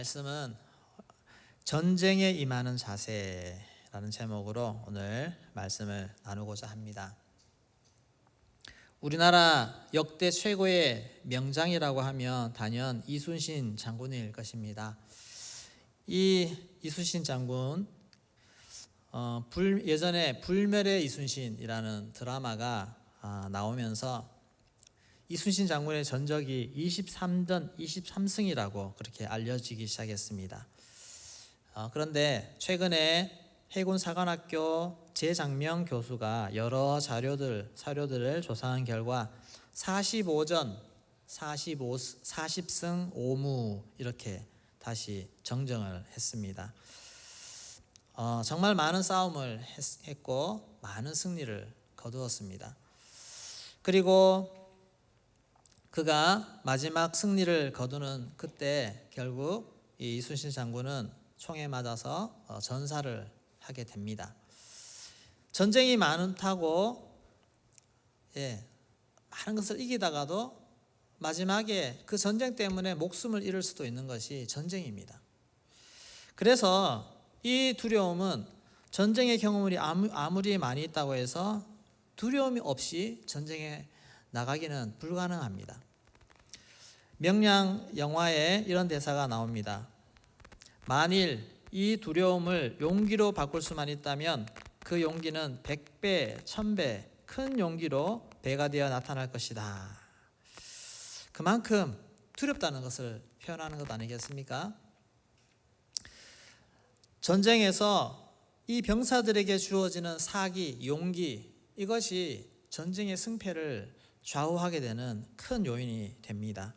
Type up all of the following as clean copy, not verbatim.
말씀은 전쟁에 임하는 자세라는 제목으로 오늘 말씀을 나누고자 합니다. 우리나라 역대 최고의 명장이라고 하면 단연 이순신 장군일 것입니다. 이 이순신 장군 예전에 불멸의 이순신이라는 드라마가 나오면서 이순신 장군의 전적이 23전 23승이라고 그렇게 알려지기 시작했습니다. 그런데 최근에 해군사관학교 제장명 교수가 여러 사료들을 조사한 결과 40승 5무 이렇게 다시 정정을 했습니다. 정말 많은 싸움을 했고 많은 승리를 거두었습니다. 그리고 그가 마지막 승리를 거두는 그때 결국 이 이순신 장군은 총에 맞아서 전사를 하게 됩니다. 전쟁이 많다고 많은 것을 이기다가도 마지막에 그 전쟁 때문에 목숨을 잃을 수도 있는 것이 전쟁입니다. 그래서 이 두려움은 전쟁의 경험이 아무리 많이 있다고 해서 두려움이 없이 전쟁에 나가기는 불가능합니다. 명량 영화에 이런 대사가 나옵니다. 만일 이 두려움을 용기로 바꿀 수만 있다면 그 용기는 100배, 1000배 큰 용기로 배가 되어 나타날 것이다. 그만큼 두렵다는 것을 표현하는 것 아니겠습니까? 전쟁에서 이 병사들에게 주어지는 사기, 용기 이것이 전쟁의 승패를 좌우하게 되는 큰 요인이 됩니다.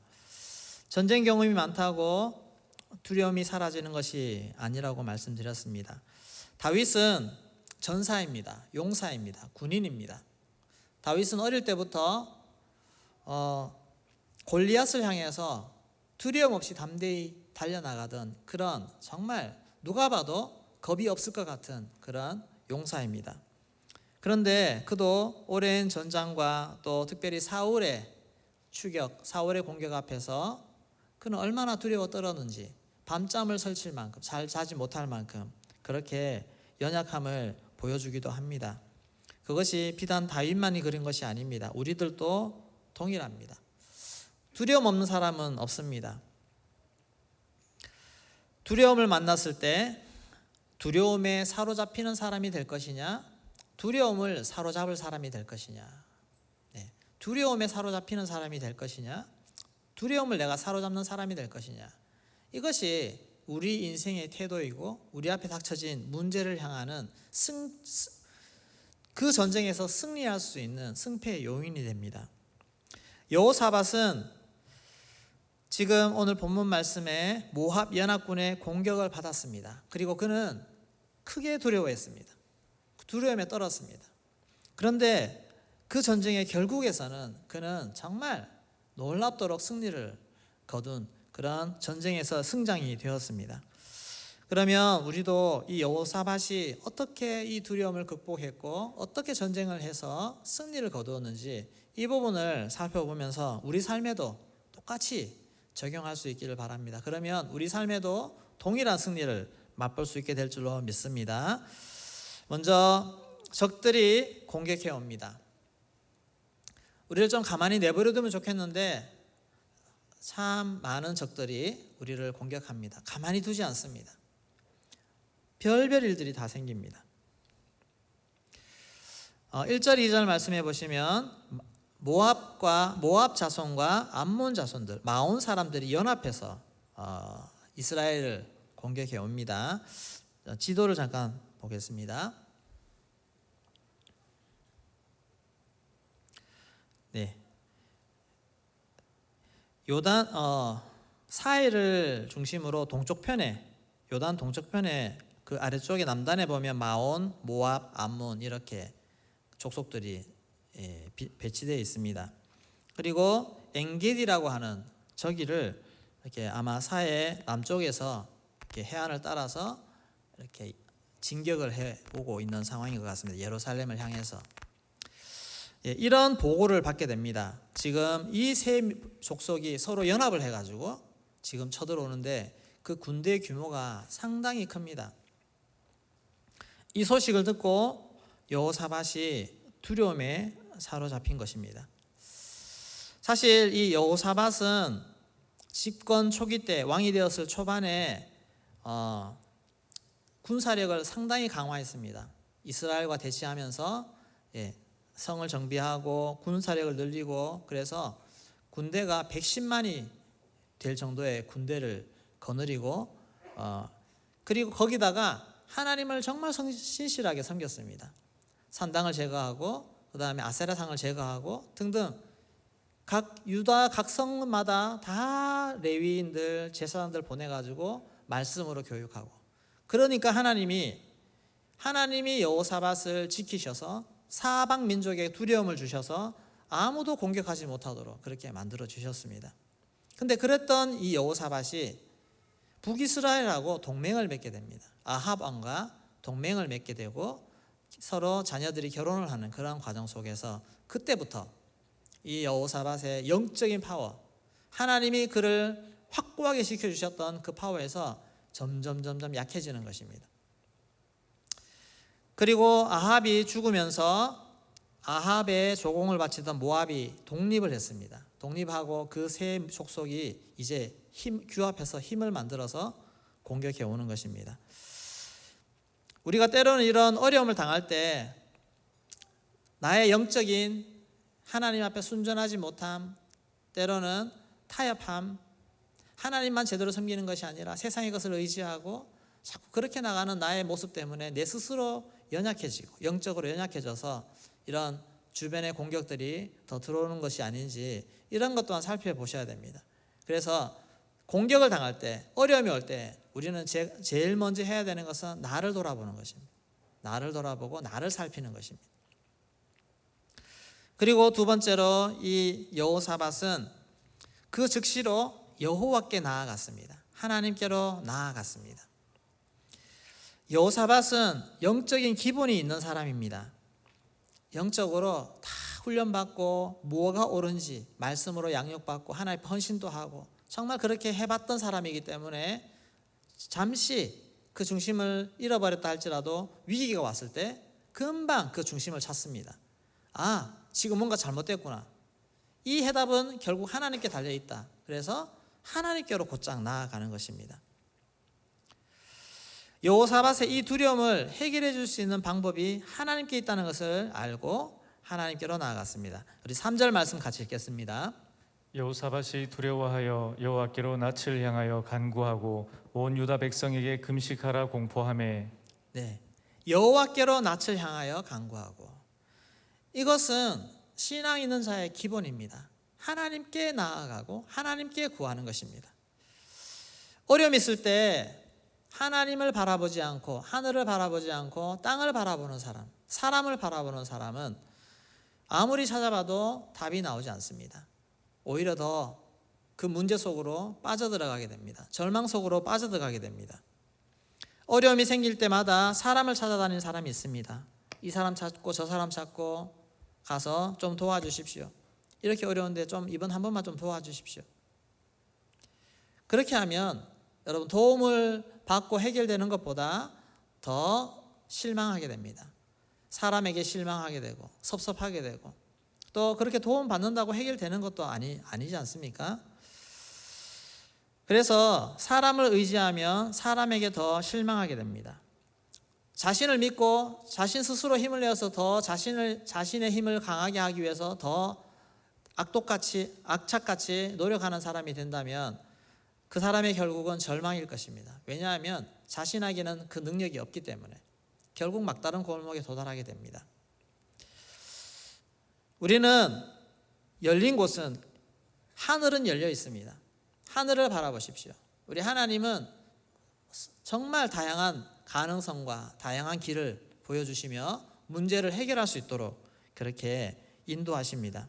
전쟁 경험이 많다고 두려움이 사라지는 것이 아니라고 말씀드렸습니다. 다윗은 전사입니다. 용사입니다. 군인입니다. 다윗은 어릴 때부터 골리앗을 향해서 두려움 없이 담대히 달려나가던 그런 정말 누가 봐도 겁이 없을 것 같은 그런 용사입니다. 그런데 그도 오랜 전장과 또 특별히 사울의 공격 앞에서 그는 얼마나 두려워 떨었는지 밤잠을 설칠 만큼 잘 자지 못할 만큼 그렇게 연약함을 보여주기도 합니다. 그것이 비단 다윗만이 그런 것이 아닙니다. 우리들도 동일합니다. 두려움 없는 사람은 없습니다. 두려움을 만났을 때 두려움에 사로잡히는 사람이 될 것이냐, 두려움을 사로잡을 사람이 될 것이냐, 두려움에 사로잡히는 사람이 될 것이냐, 두려움을 내가 사로잡는 사람이 될 것이냐, 이것이 우리 인생의 태도이고 우리 앞에 닥쳐진 문제를 향하는 그 전쟁에서 승리할 수 있는 승패의 요인이 됩니다. 여호사밧은 지금 오늘 본문 말씀에 모압 연합군의 공격을 받았습니다. 그리고 그는 크게 두려워했습니다. 두려움에 떨었습니다. 그런데 그 전쟁의 결국에서는 그는 정말 놀랍도록 승리를 거둔 그런 전쟁에서 승장이 되었습니다. 그러면 우리도 이 여호사밧이 어떻게 이 두려움을 극복했고 어떻게 전쟁을 해서 승리를 거두었는지 이 부분을 살펴보면서 우리 삶에도 똑같이 적용할 수 있기를 바랍니다. 그러면 우리 삶에도 동일한 승리를 맛볼 수 있게 될 줄로 믿습니다. 먼저 적들이 공격해 옵니다. 우리를 좀 가만히 내버려두면 좋겠는데 참 많은 적들이 우리를 공격합니다. 가만히 두지 않습니다. 별별 일들이 다 생깁니다. 1절 2절 말씀해 보시면 모압 자손과 암몬 자손들 마온 사람들이 연합해서 이스라엘을 공격해 옵니다. 지도를 잠깐 보겠습니다. 요단 사해를 중심으로 요단 동쪽편에 그 아래쪽에 남단에 보면 마온, 모압, 암몬 이렇게 족속들이 배치되어 있습니다. 그리고 엔게디라고 하는 저기를 이렇게 아마 사해 남쪽에서 이렇게 해안을 따라서 이렇게 진격을 해 오고 있는 상황인 것 같습니다. 예루살렘을 향해서. 이런 보고를 받게 됩니다. 지금 이 세 족속이 서로 연합을 해가지고 지금 쳐들어오는데 그 군대 규모가 상당히 큽니다. 이 소식을 듣고 여호사밧이 두려움에 사로잡힌 것입니다. 사실 이 여호사밧은 집권 초기 때 왕이 되었을 초반에 군사력을 상당히 강화했습니다. 이스라엘과 대치하면서 성을 정비하고 군사력을 늘리고, 그래서 군대가 110만이 될 정도의 군대를 거느리고 그리고 거기다가 하나님을 정말 신실하게 섬겼습니다. 산당을 제거하고 그 다음에 아세라상을 제거하고 등등 각 유다 각 성마다 다 레위인들 제사장들 보내가지고 말씀으로 교육하고, 그러니까 하나님이 여호사밧을 지키셔서 사방 민족에게 두려움을 주셔서 아무도 공격하지 못하도록 그렇게 만들어 주셨습니다. 근데 그랬던 이 여호사밧이 북이스라엘하고 동맹을 맺게 됩니다. 아합 왕과 동맹을 맺게 되고 서로 자녀들이 결혼을 하는 그런 과정 속에서 그때부터 이 여호사밧의 영적인 파워, 하나님이 그를 확고하게 지켜주셨던 그 파워에서 점점 약해지는 것입니다. 그리고 아합이 죽으면서 아합의 조공을 바치던 모압이 독립을 했습니다. 독립하고 그 세 족속이 이제 규합해서 힘을 만들어서 공격해 오는 것입니다. 우리가 때로는 이런 어려움을 당할 때 나의 영적인 하나님 앞에 순전하지 못함, 때로는 타협함, 하나님만 제대로 섬기는 것이 아니라 세상의 것을 의지하고 자꾸 그렇게 나가는 나의 모습 때문에 내 스스로 연약해지고 영적으로 연약해져서 이런 주변의 공격들이 더 들어오는 것이 아닌지, 이런 것 또한 살펴보셔야 됩니다. 그래서 공격을 당할 때, 어려움이 올 때 우리는 제일 먼저 해야 되는 것은 나를 돌아보는 것입니다. 나를 돌아보고 나를 살피는 것입니다. 그리고 두 번째로 이 여호사밧은 그 즉시로 여호와께 나아갔습니다. 하나님께로 나아갔습니다. 여호사밧은 영적인 기본이 있는 사람입니다. 영적으로 다 훈련받고 뭐가 옳은지 말씀으로 양육받고 하나님 헌신도 하고 정말 그렇게 해봤던 사람이기 때문에 잠시 그 중심을 잃어버렸다 할지라도 위기가 왔을 때 금방 그 중심을 찾습니다. 아, 지금 뭔가 잘못됐구나. 이 해답은 결국 하나님께 달려있다. 그래서 하나님께로 곧장 나아가는 것입니다. 여호사밧의 이 두려움을 해결해 줄 수 있는 방법이 하나님께 있다는 것을 알고 하나님께로 나아갔습니다. 우리 3절 말씀 같이 읽겠습니다. 여호사밧이 두려워하여 여호와께로 낯을 향하여 간구하고 온 유다 백성에게 금식하라 공포하매. 네, 여호와께로 낯을 향하여 간구하고, 이것은 신앙 있는 자의 기본입니다. 하나님께 나아가고 하나님께 구하는 것입니다. 어려움이 있을 때 하나님을 바라보지 않고 하늘을 바라보지 않고 땅을 바라보는 사람, 사람을 바라보는 사람은 아무리 찾아봐도 답이 나오지 않습니다. 오히려 더 그 문제 속으로 빠져들어가게 됩니다. 절망 속으로 빠져들어가게 됩니다. 어려움이 생길 때마다 사람을 찾아다니는 사람이 있습니다. 이 사람 찾고 저 사람 찾고 가서 좀 도와주십시오. 이렇게 어려운데 좀 이번 한 번만 좀 도와주십시오. 그렇게 하면 여러분 도움을 받고 해결되는 것보다 더 실망하게 됩니다. 사람에게 실망하게 되고 섭섭하게 되고, 또 그렇게 도움 받는다고 해결되는 것도 아니지 않습니까? 그래서 사람을 의지하면 사람에게 더 실망하게 됩니다. 자신을 믿고 자신 스스로 힘을 내어서 더 자신의 힘을 강하게 하기 위해서 더 악착같이 노력하는 사람이 된다면 그 사람의 결국은 절망일 것입니다. 왜냐하면 자신에게는 그 능력이 없기 때문에 결국 막다른 골목에 도달하게 됩니다. 우리는 열린 곳은 하늘은 열려 있습니다. 하늘을 바라보십시오. 우리 하나님은 정말 다양한 가능성과 다양한 길을 보여주시며 문제를 해결할 수 있도록 그렇게 인도하십니다.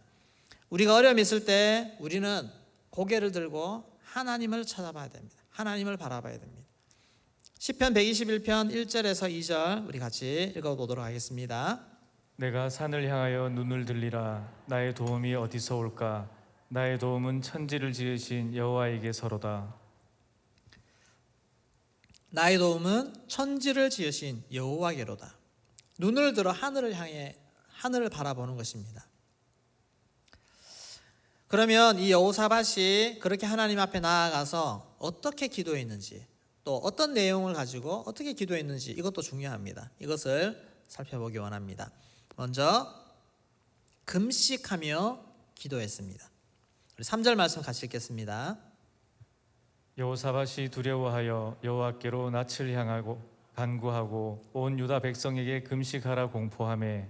우리가 어려움이 있을 때 우리는 고개를 들고 하나님을 찾아봐야 됩니다. 하나님을 바라봐야 됩니다. 시편 121편 1절에서 2절 우리 같이 읽어보도록 하겠습니다. 내가 산을 향하여 눈을 들리라. 나의 도움이 어디서 올까? 나의 도움은 천지를 지으신 여호와에게서로다. 나의 도움은 천지를 지으신 여호와께로다. 눈을 들어 하늘을 향해 하늘을 바라보는 것입니다. 그러면 이 여호사밧이 그렇게 하나님 앞에 나아가서 어떻게 기도했는지, 또 어떤 내용을 가지고 어떻게 기도했는지, 이것도 중요합니다. 이것을 살펴보기 원합니다. 먼저 금식하며 기도했습니다. 우리 3절 말씀 같이 읽겠습니다. 여호사밧이 두려워하여 여호와께로 낯을 향하고 간구하고 온 유다 백성에게 금식하라 공포하매.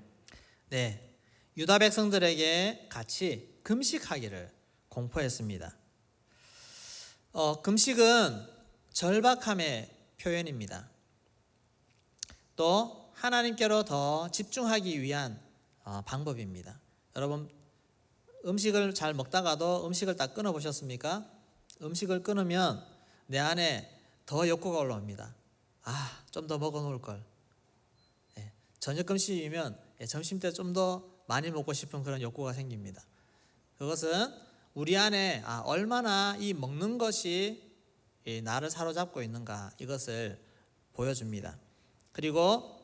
네, 유다 백성들에게 같이 금식하기를 공포했습니다. 금식은 절박함의 표현입니다. 또 하나님께로 더 집중하기 위한 방법입니다. 여러분, 음식을 잘 먹다가도 음식을 딱 끊어 보셨습니까? 음식을 끊으면 내 안에 더 욕구가 올라옵니다. 좀 더 먹어 놓을 걸. 저녁 금식이면 점심 때 좀 더 많이 먹고 싶은 그런 욕구가 생깁니다. 그것은 우리 안에 얼마나 이 먹는 것이 나를 사로잡고 있는가, 이것을 보여줍니다. 그리고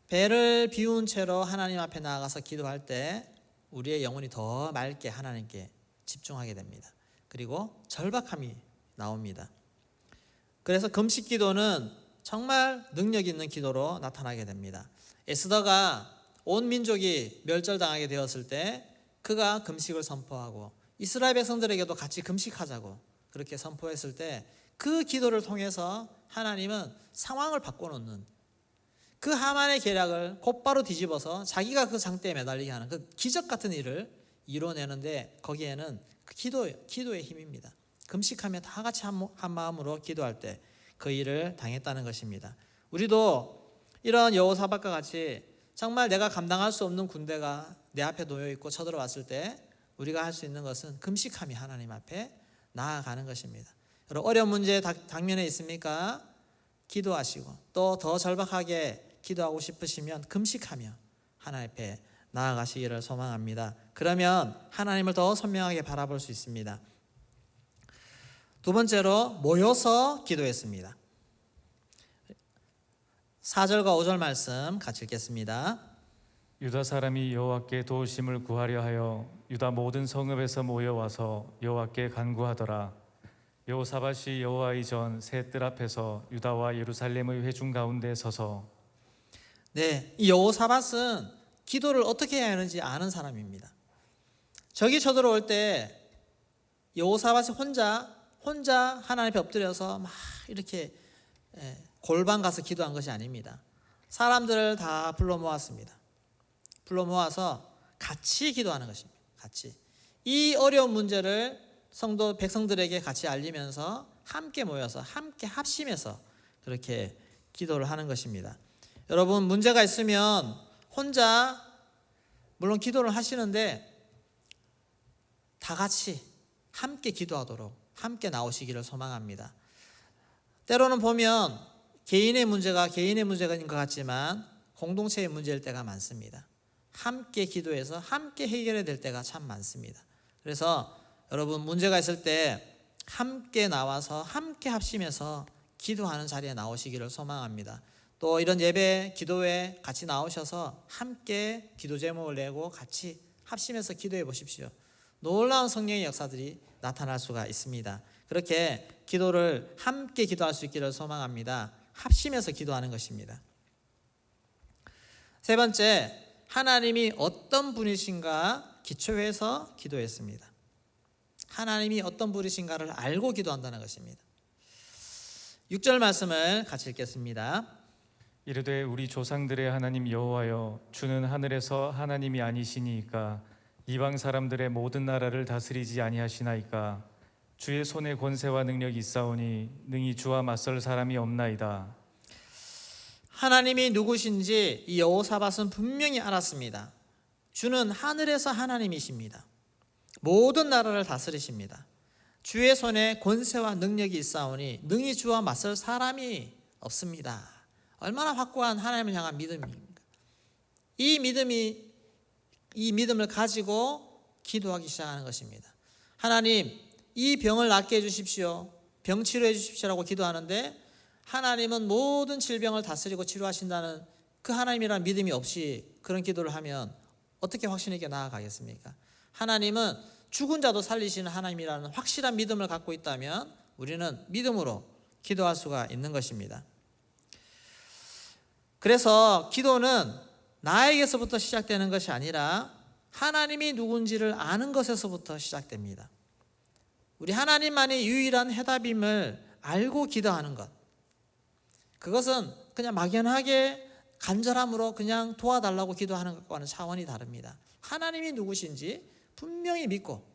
배를 비운 채로 하나님 앞에 나아가서 기도할 때 우리의 영혼이 더 맑게 하나님께 집중하게 됩니다. 그리고 절박함이 나옵니다. 그래서 금식 기도는 정말 능력 있는 기도로 나타나게 됩니다. 에스더가 온 민족이 멸절당하게 되었을 때 그가 금식을 선포하고 이스라엘 백성들에게도 같이 금식하자고 그렇게 선포했을 때 그 기도를 통해서 하나님은 상황을 바꿔놓는, 그 하만의 계략을 곧바로 뒤집어서 자기가 그 장대에 매달리게 하는 그 기적 같은 일을 이뤄내는데, 거기에는 그 기도의 힘입니다. 금식하며 다 같이 한 마음으로 기도할 때 그 일을 당했다는 것입니다. 우리도 이런 여호사밧과 같이 정말 내가 감당할 수 없는 군대가 내 앞에 놓여 있고 쳐들어왔을 때 우리가 할 수 있는 것은 금식하며 하나님 앞에 나아가는 것입니다. 여러분, 어려운 문제 당면에 있습니까? 기도하시고 또 더 절박하게 기도하고 싶으시면 금식하며 하나님 앞에 나아가시기를 소망합니다. 그러면 하나님을 더 선명하게 바라볼 수 있습니다. 두 번째로 모여서 기도했습니다. 4절과 5절 말씀 같이 읽겠습니다. 유다 사람이 여호와께 도우심을 구하려 하여 유다 모든 성읍에서 모여와서 여호와께 간구하더라. 여호사밧이 여호와의 전 새 뜰 앞에서 유다와 예루살렘의 회중 가운데 서서. 네, 이 여호사밧은 기도를 어떻게 해야 하는지 아는 사람입니다. 적이 쳐들어올 때 여호사밧이 혼자 하나님 앞에 엎드려서 막 이렇게 골방 가서 기도한 것이 아닙니다. 사람들을 다 불러 모았습니다. 불러 모아서 같이 기도하는 것입니다. 같이 이 어려운 문제를 성도 백성들에게 같이 알리면서 함께 모여서 함께 합심해서 그렇게 기도를 하는 것입니다. 여러분, 문제가 있으면 혼자 물론 기도를 하시는데 다 같이 함께 기도하도록 함께 나오시기를 소망합니다. 때로는 보면 개인의 문제가 개인의 문제인 것 같지만 공동체의 문제일 때가 많습니다. 함께 기도해서 함께 해결해야 될 때가 참 많습니다. 그래서 여러분, 문제가 있을 때 함께 나와서 함께 합심해서 기도하는 자리에 나오시기를 소망합니다. 또 이런 예배, 기도회 같이 나오셔서 함께 기도 제목을 내고 같이 합심해서 기도해 보십시오. 놀라운 성령의 역사들이 나타날 수가 있습니다. 그렇게 기도를 함께 기도할 수 있기를 소망합니다. 합심해서 기도하는 것입니다. 세 번째, 하나님이 어떤 분이신가 기초해서 기도했습니다. 하나님이 어떤 분이신가를 알고 기도한다는 것입니다. 6절 말씀을 같이 읽겠습니다. 이르되 우리 조상들의 하나님 여호와여, 주는 하늘에서 하나님이 아니시니이까 이방 사람들의 모든 나라를 다스리지 아니하시나이까. 주의 손에 권세와 능력이 있사오니 능히 주와 맞설 사람이 없나이다. 하나님이 누구신지 이 여호사밧은 분명히 알았습니다. 주는 하늘에서 하나님이십니다. 모든 나라를 다스리십니다. 주의 손에 권세와 능력이 있사오니 능히 주와 맞설 사람이 없습니다. 얼마나 확고한 하나님을 향한 믿음입니까? 이 믿음을 가지고 기도하기 시작하는 것입니다. 하나님, 이 병을 낫게 해주십시오. 병 치료해 주십시오라고 기도하는데 하나님은 모든 질병을 다스리고 치료하신다는 그 하나님이라는 믿음이 없이 그런 기도를 하면 어떻게 확신 있게 나아가겠습니까? 하나님은 죽은 자도 살리시는 하나님이라는 확실한 믿음을 갖고 있다면 우리는 믿음으로 기도할 수가 있는 것입니다. 그래서 기도는 나에게서부터 시작되는 것이 아니라 하나님이 누군지를 아는 것에서부터 시작됩니다. 우리 하나님만이 유일한 해답임을 알고 기도하는 것, 그것은 그냥 막연하게 간절함으로 그냥 도와달라고 기도하는 것과는 차원이 다릅니다. 하나님이 누구신지 분명히 믿고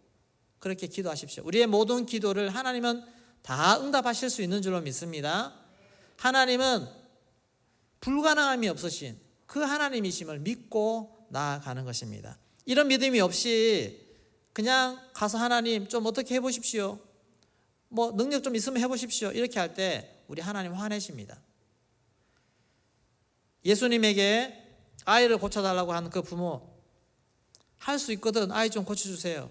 그렇게 기도하십시오. 우리의 모든 기도를 하나님은 다 응답하실 수 있는 줄로 믿습니다. 하나님은 불가능함이 없으신 그 하나님이심을 믿고 나아가는 것입니다. 이런 믿음이 없이 그냥 가서 하나님 좀 어떻게 해보십시오, 뭐 능력 좀 있으면 해보십시오, 이렇게 할 때 우리 하나님 화내십니다. 예수님에게 아이를 고쳐달라고 하는 그 부모, 할 수 있거든 아이 좀 고쳐주세요.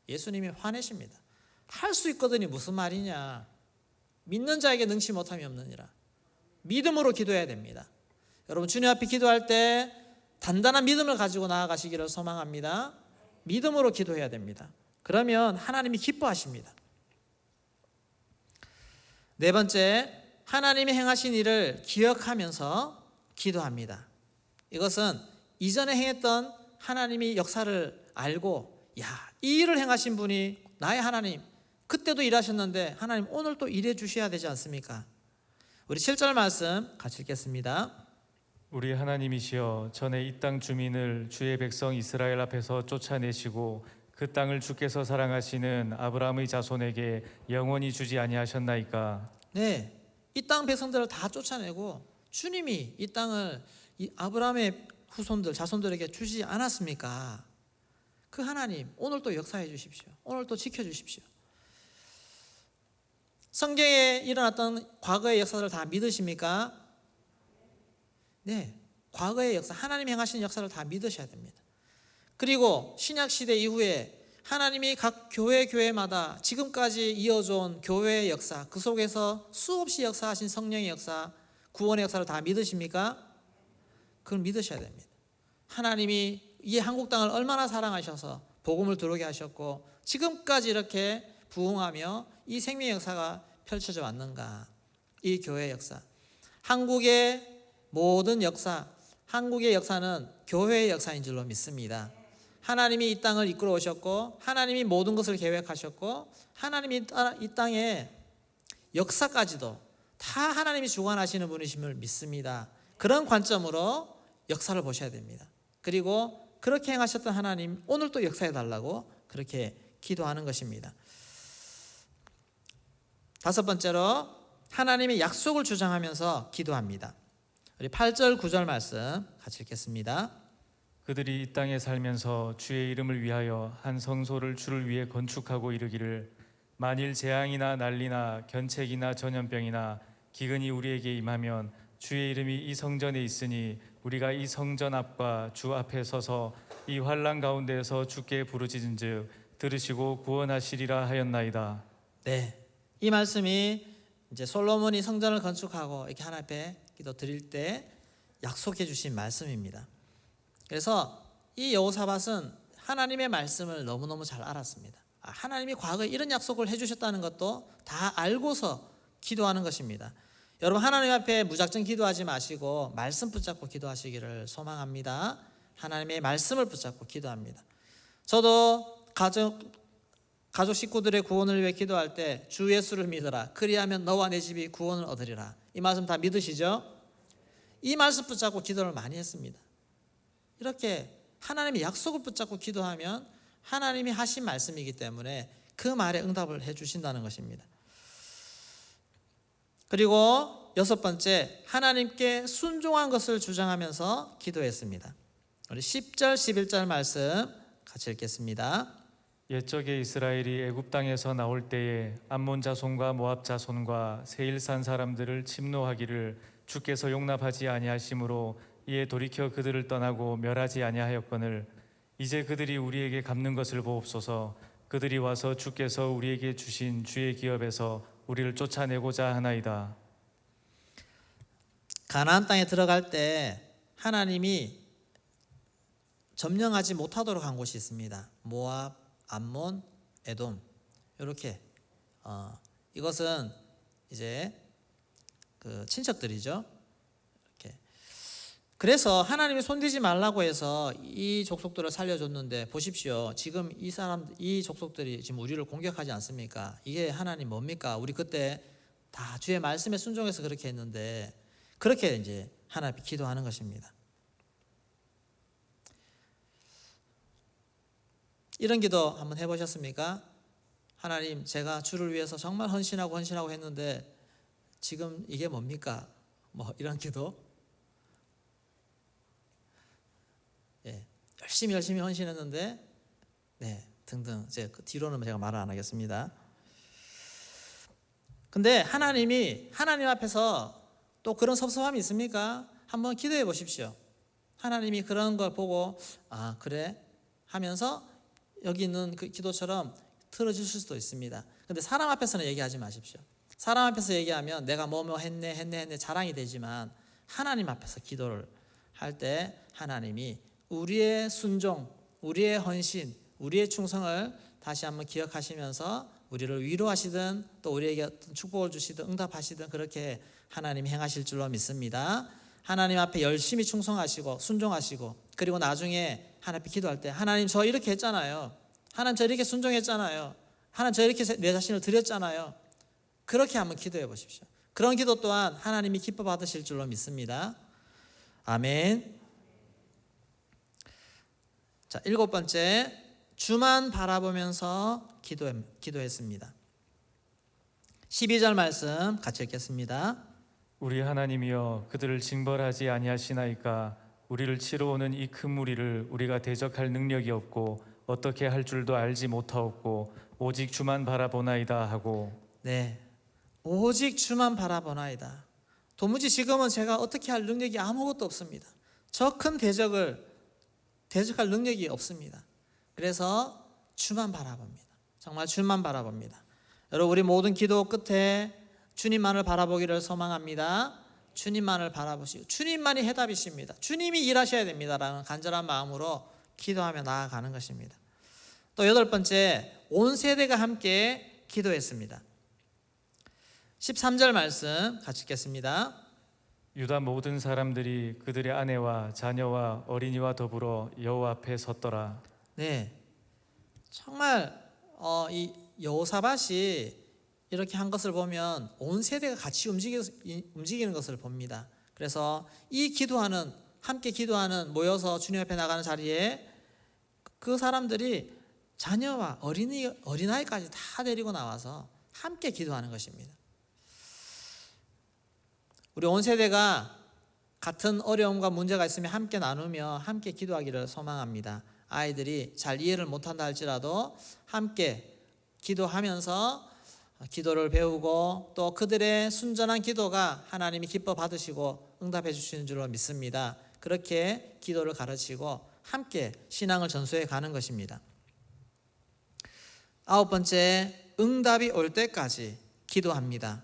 예수님이 화내십니다. 할 수 있거든이 무슨 말이냐, 믿는 자에게 능치 못함이 없느니라. 믿음으로 기도해야 됩니다. 여러분 주님 앞에 기도할 때 단단한 믿음을 가지고 나아가시기를 소망합니다. 믿음으로 기도해야 됩니다. 그러면 하나님이 기뻐하십니다. 네 번째, 하나님이 행하신 일을 기억하면서 기도합니다. 이것은 이전에 행했던 하나님이 역사를 알고, 이 일을 행하신 분이 나의 하나님, 그때도 일하셨는데 하나님 오늘 또 일해 주셔야 되지 않습니까? 우리 7절 말씀 같이 읽겠습니다. 우리 하나님이시여, 전에 이 땅 주민을 주의 백성 이스라엘 앞에서 쫓아내시고 그 땅을 주께서 사랑하시는 아브라함의 자손에게 영원히 주지 아니하셨나이까? 네, 이 땅 백성들을 다 쫓아내고 주님이 이 땅을 아브라함의 후손들, 자손들에게 주지 않았습니까? 그 하나님 오늘 또 역사해 주십시오. 오늘 또 지켜주십시오. 성경에 일어났던 과거의 역사들을 다 믿으십니까? 네, 과거의 역사, 하나님이 행하신 역사를 다 믿으셔야 됩니다. 그리고 신약시대 이후에 하나님이 각 교회마다 지금까지 이어져온 교회의 역사, 그 속에서 수없이 역사하신 성령의 역사, 구원의 역사를 다 믿으십니까? 그걸 믿으셔야 됩니다. 하나님이 이 한국 땅을 얼마나 사랑하셔서 복음을 들어오게 하셨고 지금까지 이렇게 부흥하며 이 생명의 역사가 펼쳐져 왔는가. 이 교회의 역사, 한국의 모든 역사, 한국의 역사는 교회의 역사인 줄로 믿습니다. 하나님이 이 땅을 이끌어 오셨고 하나님이 모든 것을 계획하셨고 하나님이 이 땅의 역사까지도 다 하나님이 주관하시는 분이심을 믿습니다. 그런 관점으로 역사를 보셔야 됩니다. 그리고 그렇게 행하셨던 하나님 오늘 또 역사해 달라고 그렇게 기도하는 것입니다. 다섯 번째로 하나님의 약속을 주장하면서 기도합니다. 우리 8절 9절 말씀 같이 읽겠습니다. 그들이 이 땅에 살면서 주의 이름을 위하여 한 성소를 주를 위해 건축하고 이르기를, 만일 재앙이나 난리나 견책이나 전염병이나 기근이 우리에게 임하면 주의 이름이 이 성전에 있으니 우리가 이 성전 앞과 주 앞에 서서 이 환난 가운데에서 주께 부르짖은즉 들으시고 구원하시리라 하였나이다. 네, 이 말씀이 이제 솔로몬이 성전을 건축하고 이렇게 하나님 앞에 기도 드릴 때 약속해 주신 말씀입니다. 그래서 이 여호사밧은 하나님의 말씀을 너무너무 잘 알았습니다. 하나님이 과거에 이런 약속을 해주셨다는 것도 다 알고서 기도하는 것입니다. 여러분 하나님 앞에 무작정 기도하지 마시고 말씀 붙잡고 기도하시기를 소망합니다. 하나님의 말씀을 붙잡고 기도합니다. 저도 가족 식구들의 구원을 위해 기도할 때 주 예수를 믿어라, 그리하면 너와 내 집이 구원을 얻으리라. 이 말씀 다 믿으시죠? 이 말씀 붙잡고 기도를 많이 했습니다. 이렇게 하나님의 약속을 붙잡고 기도하면 하나님이 하신 말씀이기 때문에 그 말에 응답을 해 주신다는 것입니다. 그리고 여섯 번째, 하나님께 순종한 것을 주장하면서 기도했습니다. 우리 10절 11절 말씀 같이 읽겠습니다. 옛적에 이스라엘이 애굽 땅에서 나올 때에 암몬 자손과 모압 자손과 세일산 사람들을 침노하기를 주께서 용납하지 아니하심으로 이에 돌이켜 그들을 떠나고 멸하지 아니하였거늘 이제 그들이 우리에게 갚는 것을 보옵소서. 그들이 와서 주께서 우리에게 주신 주의 기업에서 우리를 쫓아내고자 하나이다. 가나안 땅에 들어갈 때 하나님이 점령하지 못하도록 한 곳이 있습니다. 모압, 암몬, 에돔 이렇게 이것은 이제 그 친척들이죠. 이렇게. 그래서 하나님이 손대지 말라고 해서 이 족속들을 살려줬는데 보십시오. 지금 이 족속들이 지금 우리를 공격하지 않습니까? 이게 하나님 뭡니까? 우리 그때 다 주의 말씀에 순종해서 그렇게 했는데 그렇게 이제 하나님 기도하는 것입니다. 이런 기도 한번 해보셨습니까? 하나님, 제가 주를 위해서 정말 헌신하고 했는데 지금 이게 뭡니까? 뭐 이런 기도. 예, 열심히 헌신했는데 네, 등등. 이제 그 뒤로는 제가 말을 안 하겠습니다. 근데 하나님 앞에서 또 그런 섭섭함이 있습니까? 한번 기도해 보십시오. 하나님이 그런 걸 보고 아 그래 하면서 여기 있는 그 기도처럼 틀어주실 수도 있습니다. 근데 사람 앞에서는 얘기하지 마십시오. 사람 앞에서 얘기하면 내가 뭐뭐 했네 자랑이 되지만 하나님 앞에서 기도를 할 때 하나님이 우리의 순종, 우리의 헌신, 우리의 충성을 다시 한번 기억하시면서 우리를 위로하시든 또 우리에게 어떤 축복을 주시든 응답하시든 그렇게 하나님이 행하실 줄로 믿습니다. 하나님 앞에 열심히 충성하시고 순종하시고 그리고 나중에 하나님 앞에 기도할 때 하나님 저 이렇게 했잖아요. 하나님 저 이렇게 순종했잖아요. 하나님 저 이렇게 내 자신을 드렸잖아요. 그렇게 한번 기도해 보십시오. 그런 기도 또한 하나님이 기뻐 받으실 줄로 믿습니다. 아멘. 자, 7번째, 주만 바라보면서 기도했습니다. 12절 말씀 같이 읽겠습니다. 우리 하나님이여 그들을 징벌하지 아니하시나이까 우리를 치러 오는 이 큰 무리를 우리가 대적할 능력이 없고 어떻게 할 줄도 알지 못하옵고 오직 주만 바라보나이다 하고. 네, 오직 주만 바라보나이다. 도무지 지금은 제가 어떻게 할 능력이 아무것도 없습니다. 저 큰 대적할 능력이 없습니다. 그래서 주만 바라봅니다. 정말 주만 바라봅니다. 여러분 우리 모든 기도 끝에 주님만을 바라보기를 소망합니다. 주님만을 바라보시고 주님만이 해답이십니다. 주님이 일하셔야 됩니다라는 간절한 마음으로 기도하며 나아가는 것입니다. 또 8번째, 온 세대가 함께 기도했습니다. 13절 말씀 같이 읽겠습니다. 유다 모든 사람들이 그들의 아내와 자녀와 어린이와 더불어 여호와 앞에 섰더라. 네, 정말 이 여호사밧이 이렇게 한 것을 보면 온 세대가 같이 움직이는 것을 봅니다. 그래서 함께 기도하는 모여서 주님 앞에 나가는 자리에 그 사람들이 자녀와 어린아이까지 다 데리고 나와서 함께 기도하는 것입니다. 우리 온 세대가 같은 어려움과 문제가 있으면 함께 나누며 함께 기도하기를 소망합니다. 아이들이 잘 이해를 못한다 할지라도 함께 기도하면서 기도를 배우고 또 그들의 순전한 기도가 하나님이 기뻐 받으시고 응답해 주시는 줄로 믿습니다. 그렇게 기도를 가르치고 함께 신앙을 전수해 가는 것입니다. 9번째, 응답이 올 때까지 기도합니다.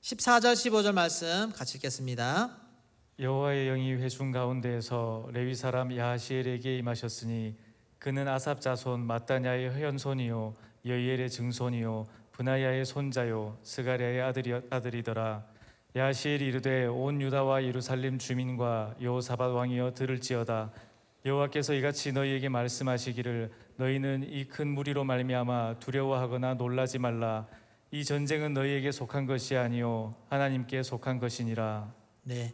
14절 15절 말씀 같이 읽겠습니다. 여호와의 영이 회중 가운데에서 레위 사람 야하시엘에게 임하셨으니 그는 아삽 자손 마따냐의 현손이요 여이엘의 증손이요 브나야의 손자요 스가랴의 아들이더라. 야하시엘이 이르되 온 유다와 예루살렘 주민과 여호사밧 왕이여 들을지어다. 여호와께서 이같이 너희에게 말씀하시기를 너희는 이 큰 무리로 말미암아 두려워하거나 놀라지 말라. 이 전쟁은 너희에게 속한 것이 아니요 하나님께 속한 것이니라. 네,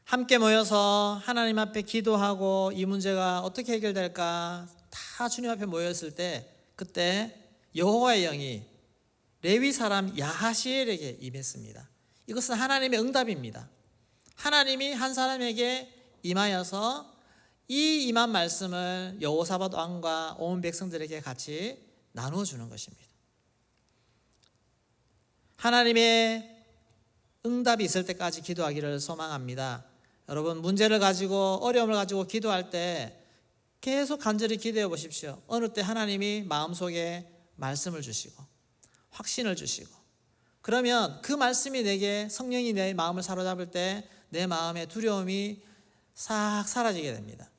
함께 모여서 하나님 앞에 기도하고 이 문제가 어떻게 해결될까 다 주님 앞에 모였을 때 그때 여호와의 영이 레위 사람 야하시엘에게 임했습니다. 이것은 하나님의 응답입니다. 하나님이 한 사람에게 임하여서 이 임한 말씀을 여호사밧 왕과 온 백성들에게 같이 나누어 주는 것입니다. 하나님의 응답이 있을 때까지 기도하기를 소망합니다. 여러분 문제를 가지고 어려움을 가지고 기도할 때 계속 간절히 기도해 보십시오. 어느 때 하나님이 마음속에 말씀을 주시고 확신을 주시고 그러면 그 말씀이 내게 성령이 내 마음을 사로잡을 때 내 마음의 두려움이 싹 사라지게 됩니다.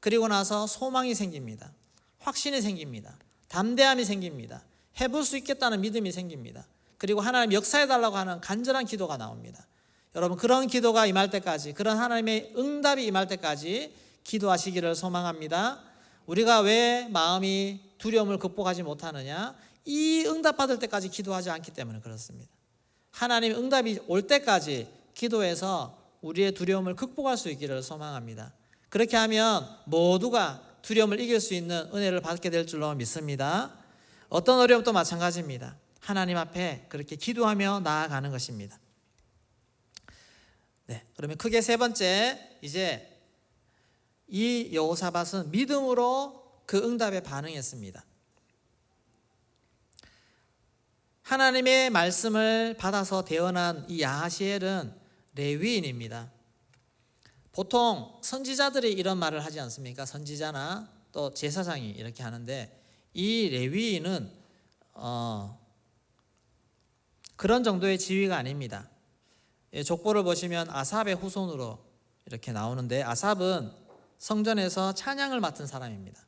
그리고 나서 소망이 생깁니다. 확신이 생깁니다. 담대함이 생깁니다. 해볼 수 있겠다는 믿음이 생깁니다. 그리고 하나님 역사해달라고 하는 간절한 기도가 나옵니다. 여러분, 그런 기도가 임할 때까지, 그런 하나님의 응답이 임할 때까지 기도하시기를 소망합니다. 우리가 왜 마음이 두려움을 극복하지 못하느냐? 이 응답받을 때까지 기도하지 않기 때문에 그렇습니다. 하나님의 응답이 올 때까지 기도해서 우리의 두려움을 극복할 수 있기를 소망합니다. 그렇게 하면 모두가 두려움을 이길 수 있는 은혜를 받게 될 줄로 믿습니다. 어떤 어려움도 마찬가지입니다. 하나님 앞에 그렇게 기도하며 나아가는 것입니다. 네, 그러면 크게 세 번째, 이제 이 여호사밧은 믿음으로 그 응답에 반응했습니다. 하나님의 말씀을 받아서 태어난 이 야하시엘은 레위인입니다. 보통 선지자들이 이런 말을 하지 않습니까? 선지자나 또 제사장이 이렇게 하는데, 이 레위인은 그런 정도의 지위가 아닙니다. 족보를 보시면 아삽의 후손으로 이렇게 나오는데, 아삽은 성전에서 찬양을 맡은 사람입니다.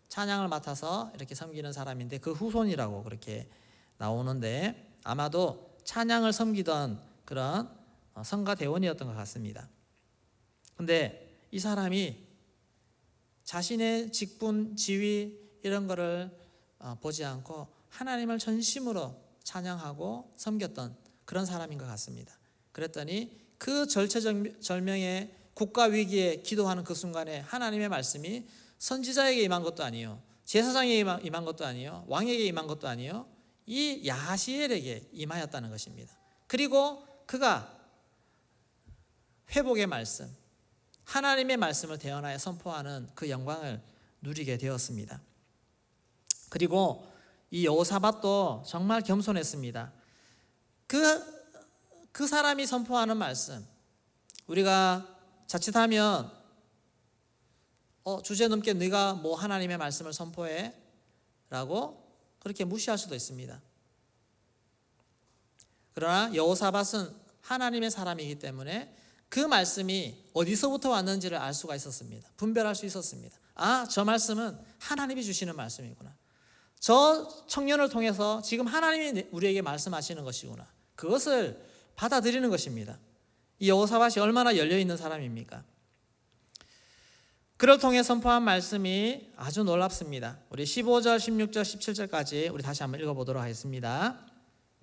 찬양을 맡아서 이렇게 섬기는 사람인데 그 후손이라고 그렇게 나오는데, 아마도 찬양을 섬기던 그런 성가대원이었던 것 같습니다. 근데 이 사람이 자신의 직분, 지위 이런 거를 보지 않고 하나님을 전심으로 찬양하고 섬겼던 그런 사람인 것 같습니다. 그랬더니 그 절체절명의 국가 위기에 기도하는 그 순간에 하나님의 말씀이 선지자에게 임한 것도 아니요, 제사장에게 임한 것도 아니요, 왕에게 임한 것도 아니요, 이 야하시엘에게 임하였다는 것입니다. 그리고 그가 회복의 말씀, 하나님의 말씀을 대언하여 선포하는 그 영광을 누리게 되었습니다. 그리고 이 여호사밧도 정말 겸손했습니다. 그 사람이 선포하는 말씀, 우리가 자칫하면 주제넘게 네가 뭐 하나님의 말씀을 선포해? 라고 그렇게 무시할 수도 있습니다. 그러나 여호사밧은 하나님의 사람이기 때문에 그 말씀이 어디서부터 왔는지를 알 수가 있었습니다. 분별할 수 있었습니다. 저 말씀은 하나님이 주시는 말씀이구나. 저 청년을 통해서 지금 하나님이 우리에게 말씀하시는 것이구나. 그것을 받아들이는 것입니다. 이 여호사밧이 얼마나 열려있는 사람입니까? 그를 통해 선포한 말씀이 아주 놀랍습니다. 우리 15절, 16절, 17절까지 우리 다시 한번 읽어보도록 하겠습니다.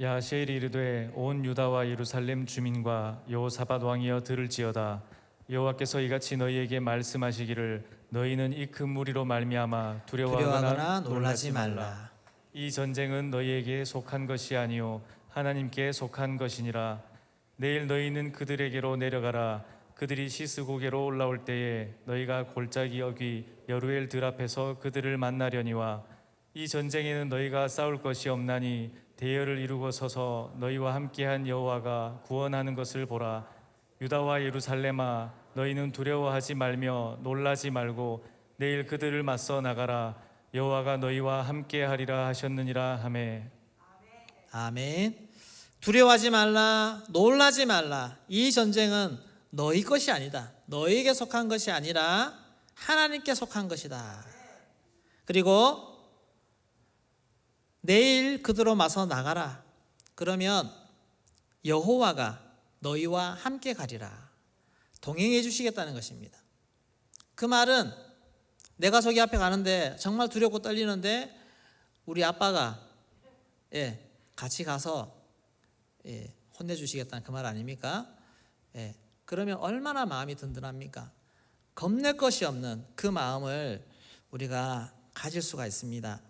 야하시엘이 이르되 온 유다와 예루살렘 주민과 여호사밧 왕이여 들을지어다. 여호와께서 이같이 너희에게 말씀하시기를 너희는 이 큰 무리로 말미암아 두려워하거나 놀라지 말라. 이 전쟁은 너희에게 속한 것이 아니요 하나님께 속한 것이니라. 내일 너희는 그들에게로 내려가라. 그들이 시스고개로 올라올 때에 너희가 골짜기 어귀 여루엘 들 앞에서 그들을 만나려니와 이 전쟁에는 너희가 싸울 것이 없나니 대열을 이루고 서서 너희와 함께한 여호와가 구원하는 것을 보라. 유다와 예루살렘아 너희는 두려워하지 말며 놀라지 말고 내일 그들을 맞서 나가라. 여호와가 너희와 함께하리라 하셨느니라 하매. 아멘. 두려워하지 말라, 놀라지 말라. 이 전쟁은 너희 것이 아니다. 너희에게 속한 것이 아니라 하나님께 속한 것이다. 그리고 내일 그들로 맞서 나가라. 그러면 여호와가 너희와 함께 가리라. 동행해 주시겠다는 것입니다. 그 말은 내가 저기 앞에 가는데 정말 두렵고 떨리는데 우리 아빠가 같이 가서 혼내주시겠다는 그 말 아닙니까? 그러면 얼마나 마음이 든든합니까? 겁낼 것이 없는 그 마음을 우리가 가질 수가 있습니다.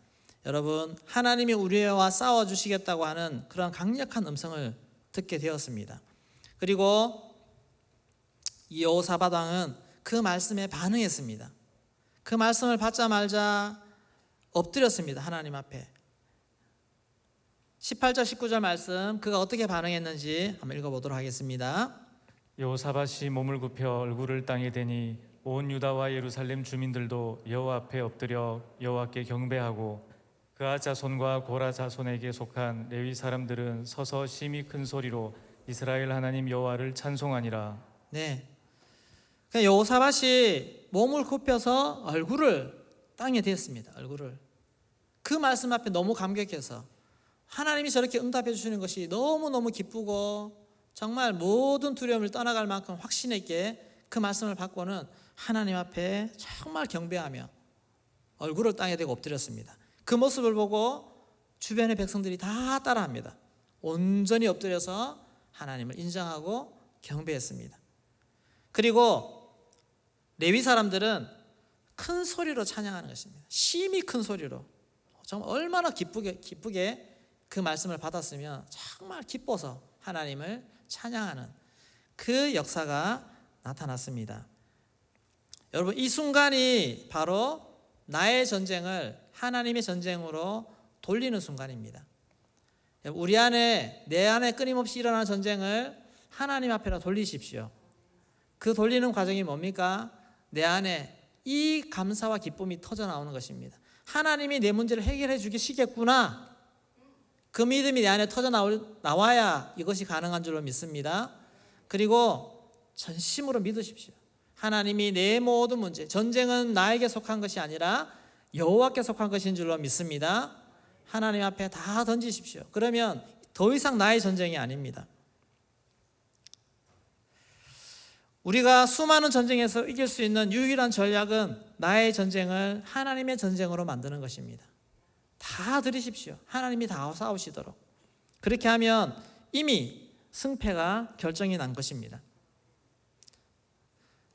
여러분, 하나님이 우리와 싸워주시겠다고 하는 그런 강력한 음성을 듣게 되었습니다. 그리고 이 여호사밧 왕은 그 말씀에 반응했습니다. 그 말씀을 받자마자 엎드렸습니다. 하나님 앞에. 18절 19절 말씀, 그가 어떻게 반응했는지 한번 읽어보도록 하겠습니다. 여호사밧이 몸을 굽혀 얼굴을 땅에 대니 온 유다와 예루살렘 주민들도 여호와 앞에 엎드려 여호와께 경배하고 그아 자손과 고라 자손에게 속한 레위 사람들은 서서 심히 큰 소리로 이스라엘 하나님 여호와를 찬송하니라. 네. 그러니까 여호사밧이 몸을 굽혀서 얼굴을 땅에 댔습니다. 얼굴을. 그 말씀 앞에 너무 감격해서 하나님이 저렇게 응답해 주시는 것이 너무너무 기쁘고 정말 모든 두려움을 떠나갈 만큼 확신 있게 그 말씀을 받고는 하나님 앞에 정말 경배하며 얼굴을 땅에 대고 엎드렸습니다. 그 모습을 보고 주변의 백성들이 다 따라합니다. 온전히 엎드려서 하나님을 인정하고 경배했습니다. 그리고 레위 사람들은 큰 소리로 찬양하는 것입니다. 심히 큰 소리로. 정말 얼마나 기쁘게 그 말씀을 받았으면 정말 기뻐서 하나님을 찬양하는 그 역사가 나타났습니다. 여러분, 이 순간이 바로 나의 전쟁을 하나님의 전쟁으로 돌리는 순간입니다. 우리 안에, 내 안에 끊임없이 일어나는 전쟁을 하나님 앞에로 돌리십시오. 그 돌리는 과정이 뭡니까? 내 안에 이 감사와 기쁨이 터져 나오는 것입니다. 하나님이 내 문제를 해결해 주시겠구나. 그 믿음이 내 안에 터져 나와야 이것이 가능한 줄로 믿습니다. 그리고 전심으로 믿으십시오. 하나님이 내 모든 문제, 전쟁은 나에게 속한 것이 아니라 여호와께 속한 것인 줄로 믿습니다. 하나님 앞에 다 던지십시오. 그러면 더 이상 나의 전쟁이 아닙니다. 우리가 수많은 전쟁에서 이길 수 있는 유일한 전략은 나의 전쟁을 하나님의 전쟁으로 만드는 것입니다. 다 드리십시오. 하나님이 다 싸우시도록. 그렇게 하면 이미 승패가 결정이 난 것입니다.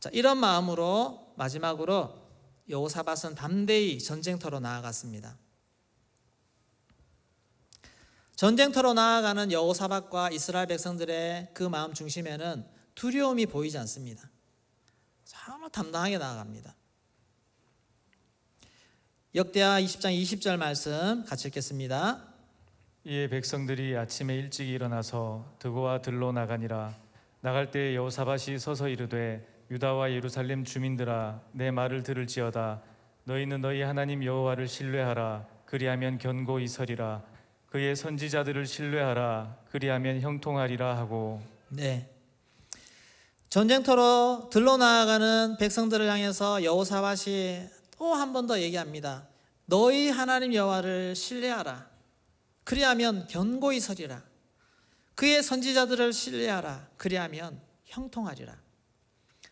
자, 이런 마음으로 마지막으로 여호사밧은 담대히 전쟁터로 나아갔습니다. 전쟁터로 나아가는 여호사밧과 이스라엘 백성들의 그 마음 중심에는 두려움이 보이지 않습니다. 정말 담당하게 나아갑니다. 역대하 20장 20절 말씀 같이 읽겠습니다. 이에 백성들이 아침에 일찍 일어나서 드고와 들로 나가니라. 나갈 때 여호사밧이 서서 이르되 유다와 예루살렘 주민들아 내 말을 들을지어다. 너희는 너희 하나님 여호와를 신뢰하라. 그리하면 견고히 서리라. 그의 선지자들을 신뢰하라. 그리하면 형통하리라 하고. 네. 전쟁터로 들러 나아가는 백성들을 향해서 여호사밧이 또 한 번 더 얘기합니다. 너희 하나님 여호와를 신뢰하라. 그리하면 견고히 서리라. 그의 선지자들을 신뢰하라. 그리하면 형통하리라.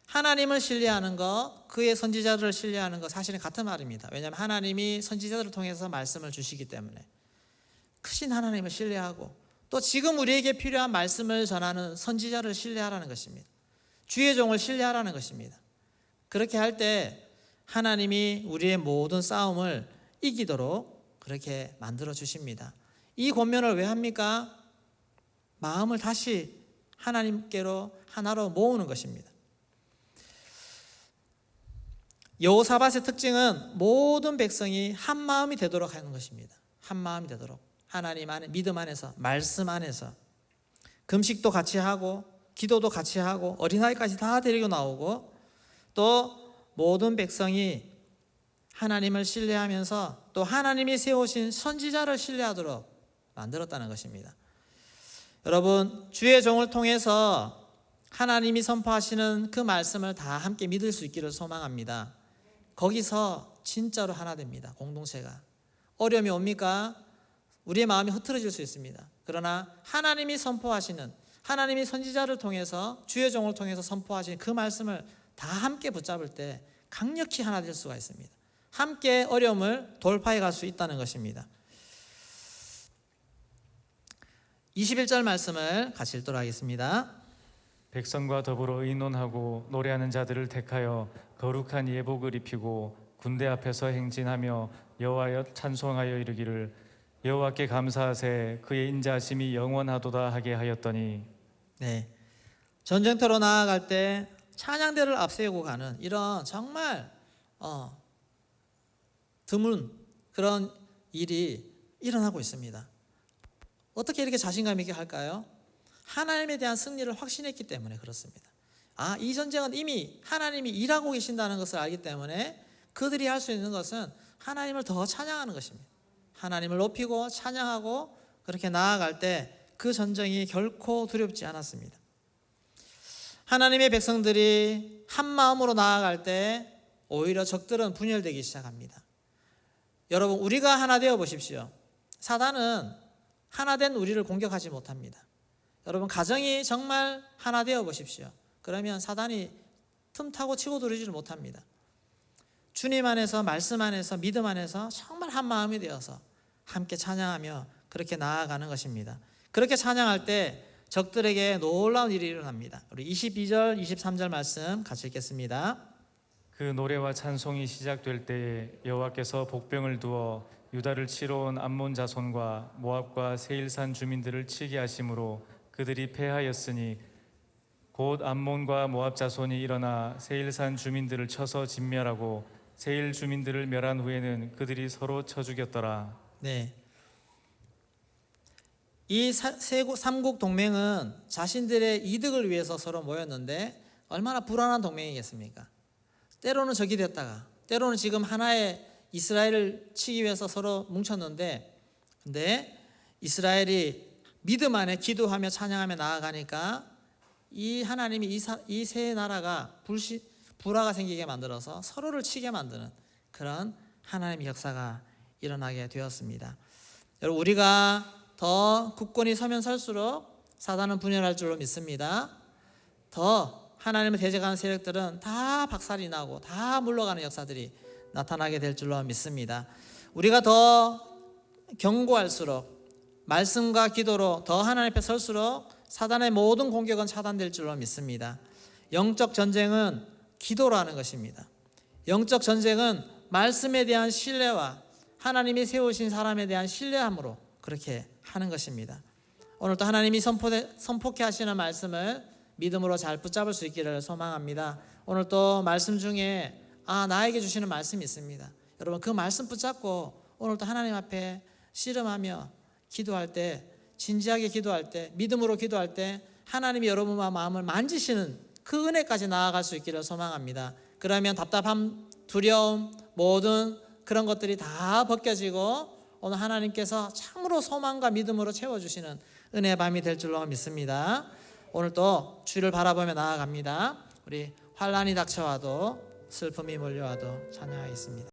하나님을 신뢰하는 것, 그의 선지자들을 신뢰하는 것 사실은 같은 말입니다. 왜냐하면 하나님이 선지자들을 통해서 말씀을 주시기 때문에 크신 하나님을 신뢰하고 또 지금 우리에게 필요한 말씀을 전하는 선지자를 신뢰하라는 것입니다. 주의 종을 신뢰하라는 것입니다. 그렇게 할 때 하나님이 우리의 모든 싸움을 이기도록 그렇게 만들어 주십니다. 이 권면을 왜 합니까? 마음을 다시 하나님께로 하나로 모으는 것입니다. 여호사밧의 특징은 모든 백성이 한 마음이 되도록 하는 것입니다. 한 마음이 되도록 하나님 안에, 믿음 안에서, 말씀 안에서 금식도 같이 하고 기도도 같이 하고 어린아이까지 다 데리고 나오고 또 모든 백성이 하나님을 신뢰하면서 또 하나님이 세우신 선지자를 신뢰하도록 만들었다는 것입니다. 여러분, 주의 종을 통해서 하나님이 선포하시는 그 말씀을 다 함께 믿을 수 있기를 소망합니다. 거기서 진짜로 하나 됩니다. 공동체가. 어려움이 옵니까? 우리의 마음이 흐트러질 수 있습니다. 그러나 하나님이 선포하시는, 하나님이 선지자를 통해서 주의 종을 통해서 선포하시는 그 말씀을 다 함께 붙잡을 때 강력히 하나 될 수가 있습니다. 함께 어려움을 돌파해 갈 수 있다는 것입니다. 21절 말씀을 같이 읽도록 하겠습니다. 백성과 더불어 의논하고 노래하는 자들을 택하여 거룩한 예복을 입히고 군대 앞에서 행진하며 여호와여 찬송하여 이르기를 여호와께 감사하세 그의 인자하심이 영원하도다 하게 하였더니. 네, 전쟁터로 나아갈 때 찬양대를 앞세우고 가는 이런 정말 드문 그런 일이 일어나고 있습니다. 어떻게 이렇게 자신감 있게 할까요? 하나님에 대한 승리를 확신했기 때문에 그렇습니다. 이 전쟁은 이미 하나님이 일하고 계신다는 것을 알기 때문에 그들이 할 수 있는 것은 하나님을 더 찬양하는 것입니다. 하나님을 높이고 찬양하고 그렇게 나아갈 때 그 전쟁이 결코 두렵지 않았습니다. 하나님의 백성들이 한 마음으로 나아갈 때 오히려 적들은 분열되기 시작합니다. 여러분, 우리가 하나 되어 보십시오. 사단은 하나 된 우리를 공격하지 못합니다. 여러분, 가정이 정말 하나 되어 보십시오. 그러면 사단이 틈타고 치고 들어오지를 못합니다. 주님 안에서, 말씀 안에서, 믿음 안에서 정말 한 마음이 되어서 함께 찬양하며 그렇게 나아가는 것입니다. 그렇게 찬양할 때 적들에게 놀라운 일이 일어납니다. 우리 22절, 23절 말씀 같이 읽겠습니다. 그 노래와 찬송이 시작될 때에 여호와께서 복병을 두어 유다를 치러 온 암몬 자손과 모압과 세일산 주민들을 치게 하심으로 그들이 패하였으니 곧 암몬과 모압 자손이 일어나 세일산 주민들을 쳐서 진멸하고 세일 주민들을 멸한 후에는 그들이 서로 쳐 죽였더라. 네. 이 삼국 동맹은 자신들의 이득을 위해서 서로 모였는데 얼마나 불안한 동맹이겠습니까? 때로는 적이 됐다가 때로는 지금 하나의 이스라엘을 치기 위해서 서로 뭉쳤는데, 근데 이스라엘이 믿음 안에 기도하며 찬양하며 나아가니까 이 하나님이 이 세 나라가 불화가 생기게 만들어서 서로를 치게 만드는 그런 하나님의 역사가 일어나게 되었습니다. 여러분, 우리가 더 굳건히 서면 설수록 사단은 분열할 줄로 믿습니다. 더 하나님을 대적하는 세력들은 다 박살이 나고 다 물러가는 역사들이 나타나게 될 줄로 믿습니다. 우리가 더 견고할수록 말씀과 기도로 더 하나님 앞에 설수록 사단의 모든 공격은 차단될 줄로 믿습니다. 영적 전쟁은 기도로 하는 것입니다. 영적 전쟁은 말씀에 대한 신뢰와 하나님이 세우신 사람에 대한 신뢰함으로 그렇게 하는 것입니다. 오늘도 하나님이 선포케 하시는 말씀을 믿음으로 잘 붙잡을 수 있기를 소망합니다. 오늘 또 말씀 중에 나에게 주시는 말씀이 있습니다. 여러분, 그 말씀 붙잡고 오늘도 하나님 앞에 씨름하며 기도할 때, 진지하게 기도할 때, 믿음으로 기도할 때 하나님이 여러분과 마음을 만지시는 그 은혜까지 나아갈 수 있기를 소망합니다. 그러면 답답함, 두려움, 모든 그런 것들이 다 벗겨지고 오늘 하나님께서 참으로 소망과 믿음으로 채워주시는 은혜의 밤이 될 줄로 믿습니다. 오늘 또 주를 바라보며 나아갑니다. 우리 환난이 닥쳐와도 슬픔이 몰려와도 찬양하겠습니다.